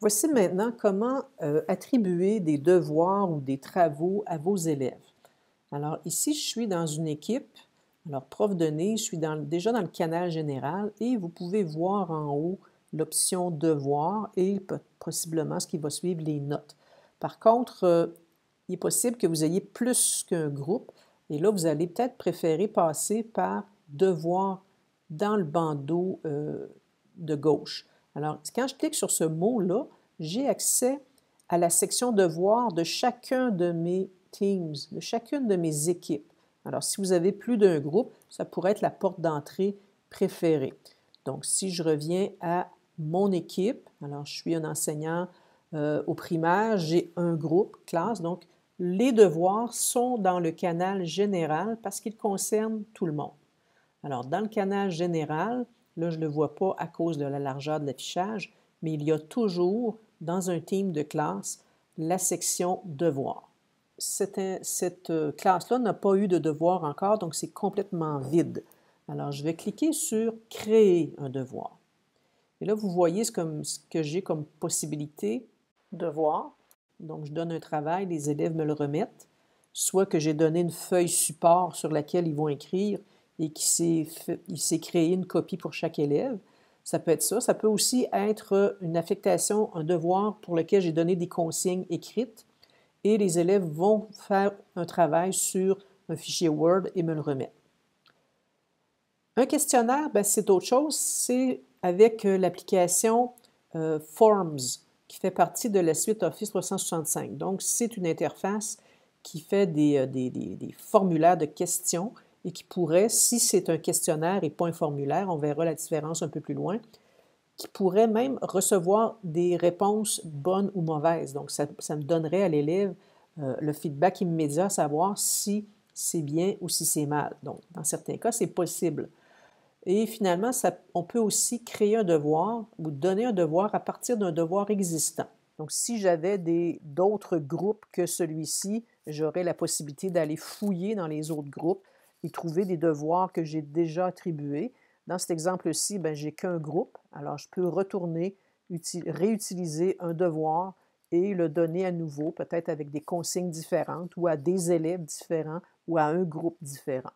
Voici maintenant comment attribuer des devoirs ou des travaux à vos élèves. Alors ici, je suis dans une équipe. Alors, prof donné, je suis déjà dans le canal général et vous pouvez voir en haut l'option devoir et possiblement ce qui va suivre, les notes. Par contre, il est possible que vous ayez plus qu'un groupe et là, vous allez peut-être préférer passer par devoir dans le bandeau de gauche. Alors, quand je clique sur ce mot-là, j'ai accès à la section devoirs de chacun de mes teams, de chacune de mes équipes. Alors, si vous avez plus d'un groupe, ça pourrait être la porte d'entrée préférée. Donc, si je reviens à mon équipe, alors je suis un enseignant au primaire, j'ai un groupe, classe, donc les devoirs sont dans le canal général parce qu'ils concernent tout le monde. Alors, dans le canal général, là, je ne le vois pas à cause de la largeur de l'affichage, mais il y a toujours, dans un team de classe, la section devoirs. Cette classe-là n'a pas eu de devoir encore, donc c'est complètement vide. Alors, je vais cliquer sur « Créer un devoir ». Et là, vous voyez ce que j'ai comme possibilité. Devoir. Donc, je donne un travail, les élèves me le remettent. Soit que j'ai donné une feuille support sur laquelle ils vont écrire et il s'est créé une copie pour chaque élève. Ça peut être ça. Ça peut aussi être une affectation, un devoir pour lequel j'ai donné des consignes écrites et les élèves vont faire un travail sur un fichier Word et me le remettre. Un questionnaire, c'est autre chose. C'est avec l'application Forms qui fait partie de la suite Office 365. Donc, c'est une interface qui fait des formulaires de questions et qui pourrait, si c'est un questionnaire et pas un formulaire, on verra la différence un peu plus loin, qui pourrait même recevoir des réponses bonnes ou mauvaises. Donc, ça me donnerait à l'élève le feedback immédiat, à savoir si c'est bien ou si c'est mal. Donc, dans certains cas, c'est possible. Et finalement, on peut aussi créer un devoir ou donner un devoir à partir d'un devoir existant. Donc, si j'avais d'autres groupes que celui-ci, j'aurais la possibilité d'aller fouiller dans les autres groupes et trouver des devoirs que j'ai déjà attribués. Dans cet exemple-ci, je n'ai qu'un groupe. Alors, je peux retourner, réutiliser un devoir et le donner à nouveau, peut-être avec des consignes différentes ou à des élèves différents ou à un groupe différent.